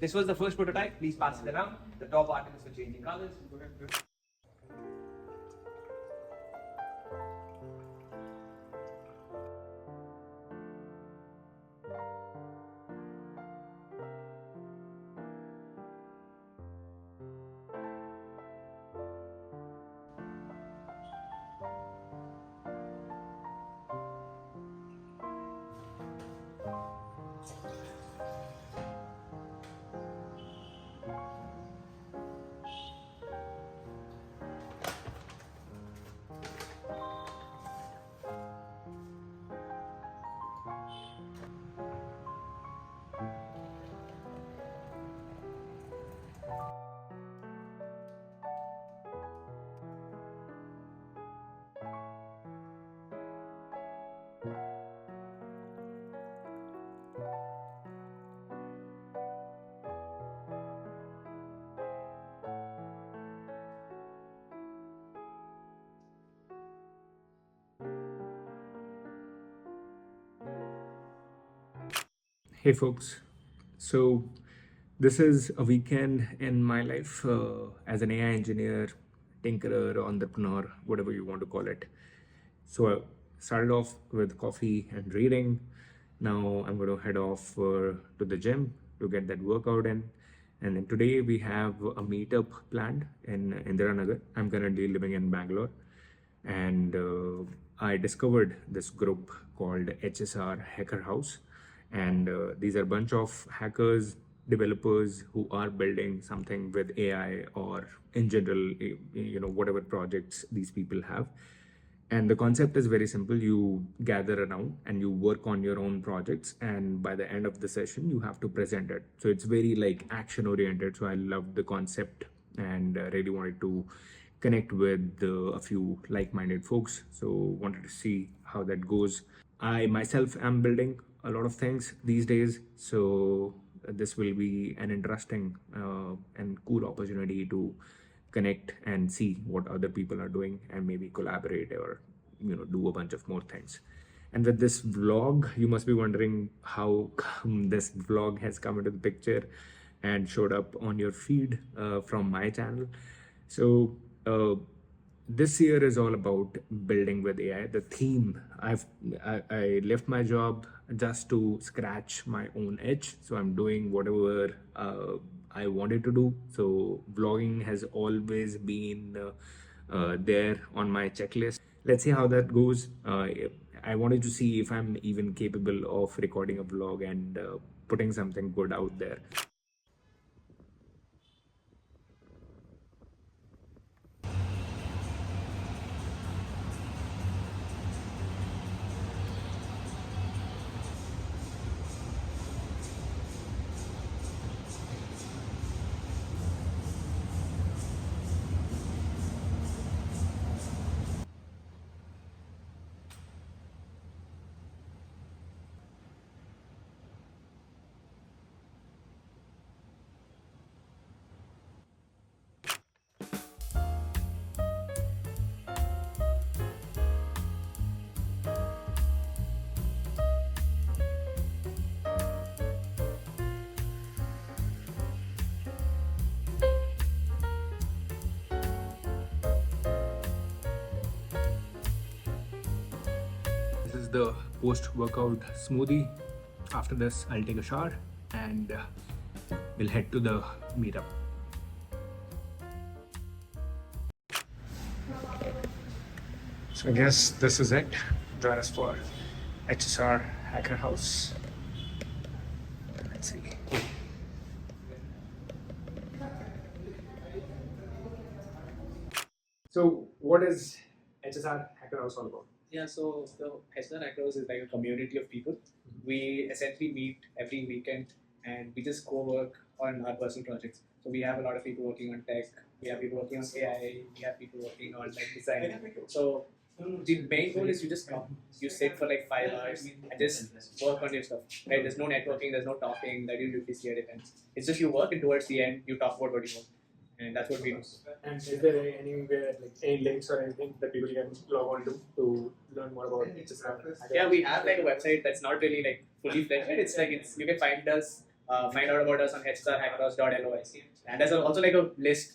This was the first prototype. Please pass it around. The top articles were changing colors. Hey folks, so this is a weekend in my life as an AI engineer, tinkerer, entrepreneur, whatever you want to call it. So I started off with coffee and reading. Now I'm going to head off to the gym to get that workout in. And then today we have a meetup planned in Indiranagar. I'm currently living in Bangalore. And I discovered this group called HSR Hacker House, and these are a bunch of hackers, developers who are building something with AI or in general, whatever projects these people have. And the concept is very simple. You gather around and you work on your own projects, and by the end of the session you have to present it. So it's very like action oriented. So I loved the concept and really wanted to connect with a few like-minded folks. So wanted to see how that goes. I myself am building a lot of things these days, so this will be an interesting and cool opportunity to connect and see what other people are doing and maybe collaborate or do a bunch of more things. And with this vlog, you must be wondering how come this vlog has come into the picture and showed up on your feed from my channel. So this year is all about building with AI. The theme, I left my job just to scratch my own itch. So I'm doing whatever I wanted to do. So vlogging has always been there on my checklist. Let's see how that goes. I wanted to see if I'm even capable of recording a vlog and putting something good out there. This is the post-workout smoothie. After this, I'll take a shower and we'll head to the meetup. So I guess this is it. Join us for HSR Hacker House. Let's see. So what is HSR Hacker House all about? Yeah, so the Hesna Hackers is like a community of people. We essentially meet every weekend and we just co-work on our personal projects. So we have a lot of people working on tech, we have people working on AI, we have people working on like design. So the main goal is you just come, you sit for like 5 hours and just work on your stuff. Right? There's no networking, there's no talking that you usually see at events. It's just you work and towards the end you talk about what you want. And that's what we do. And is there anywhere, like any links or anything that people can log on to learn more about HSR? Yeah, we have like a website that's not really like fully fledged. It's like you can find us find out about us on hsrhackers.los. And there's also like a list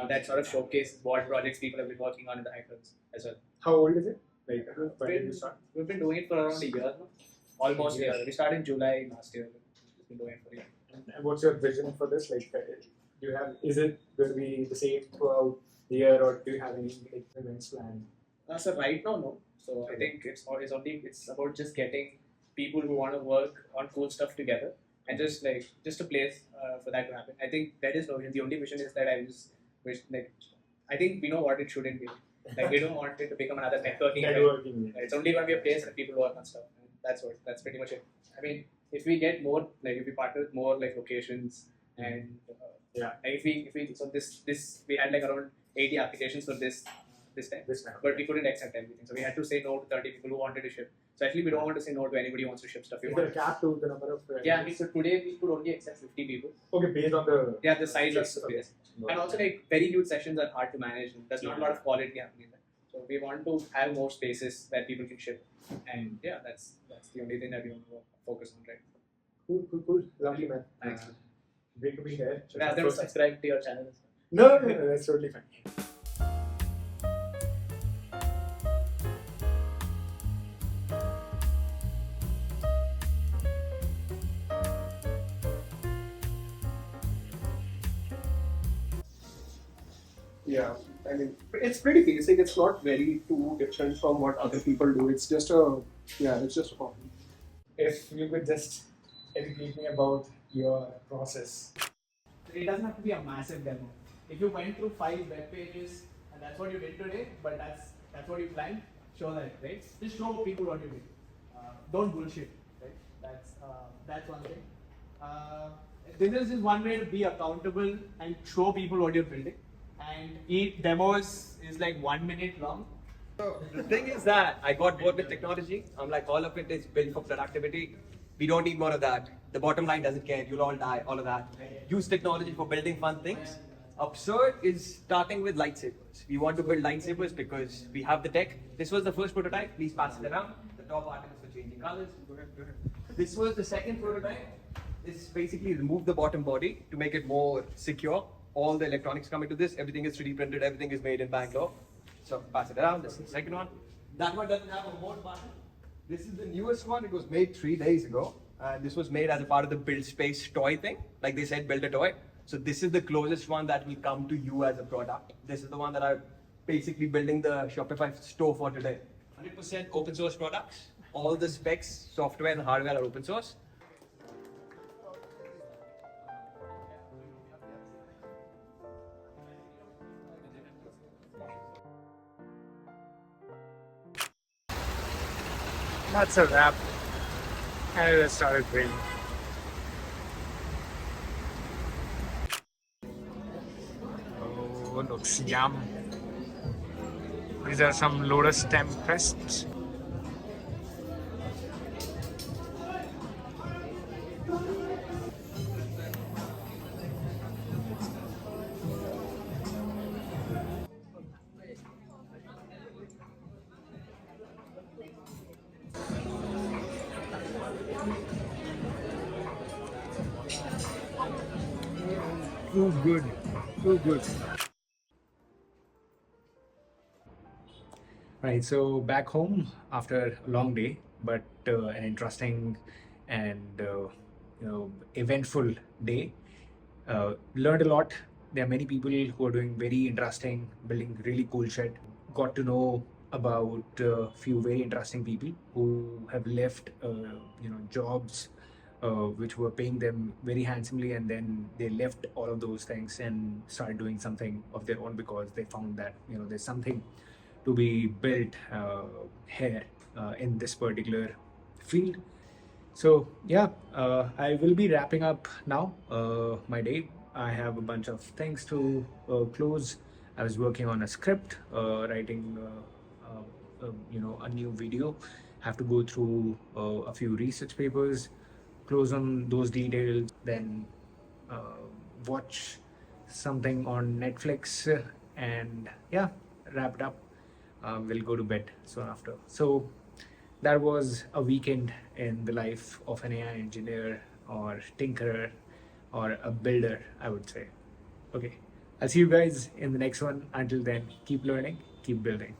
that sort of showcases what projects people have been working on in the hackers as well. How old is it? Like, when did you start? We've been doing it for around a year now. Almost a year. We started in July last year. We've been doing it for a year. And what's your vision for this? Like, do you have? Is it going to be the same throughout the year, or do you have any like, events planned? So right now, no. So I think it's about just getting people who want to work on cool stuff together and just a place for that to happen. I think that is no vision. The only vision is that I just wish I think we know what it shouldn't be. Like we don't want it to become another networking event. It's only going to be a place where people work on stuff. And that's pretty much it. I mean, if we get more if we partner with more locations and if we so this we had around 80 applications for this time, but we couldn't accept everything, so we had to say no to 30 people who wanted to ship. So actually we don't want to say no to anybody who wants to ship stuff. Is there a cap to the number of? I mean, so today we could only accept 50 people. Okay, based on the size of the place. And also very huge sessions are hard to manage. There's not a lot of quality happening there. So we want to have more spaces that people can ship. And that's the only thing that we want to focus on right now. Cool. Lovely, man. Thanks. Great to be here. Ask them to subscribe to your channel. No, that's totally fine. Yeah, I mean, it's pretty basic. It's not very too different from what other people do. It's just it's just a hobby. If you could just educate me about your process. It doesn't have to be a massive demo. If you went through 5 web pages and that's what you did today, but that's what you planned, show that, right? Just show people what you did. Don't bullshit, right? That's one thing. This is one way to be accountable and show people what you're building. And each demos is like 1 minute long. So the thing is that I got bored with technology. I'm like, all of it is built for productivity. We don't need more of that. The bottom line doesn't care. You'll all die, all of that. Use technology for building fun things. Absurd is starting with lightsabers. We want to build lightsabers because we have the tech. This was the first prototype. Please pass it around. The top articles for changing colors. Go ahead. This was the second prototype. This basically removed the bottom body to make it more secure. All the electronics come into this. Everything is 3D printed. Everything is made in Bangalore. So pass it around. This is the second one. That one doesn't have a mode button. This is the newest one. It was made 3 days ago. And this was made as a part of the Build Space toy thing. Like they said, build a toy. So this is the closest one that will come to you as a product. This is the one that I'm basically building the Shopify store for today. 100% open source products. All the specs, software and hardware are open source. That's a wrap. And it started raining. Oh, looks yum. These are some Lotus stem crisps. Too good. Right, so back home after a long day, but an interesting and eventful day. Learned a lot. There are many people who are doing very interesting, building really cool shit. Got to know about a few very interesting people who have left, jobs which were paying them very handsomely, and then they left all of those things and started doing something of their own because they found that there's something to be built here in this particular field. So I will be wrapping up now my day. I have a bunch of things to close. I was working on a script, writing a new video. Have to go through a few research papers, close on those details, then watch something on Netflix, and wrap it up. We'll go to bed soon after. So that was a weekend in the life of an AI engineer or tinkerer or a builder, I would say. Okay, I'll see you guys in the next one. Until then, keep learning, keep building.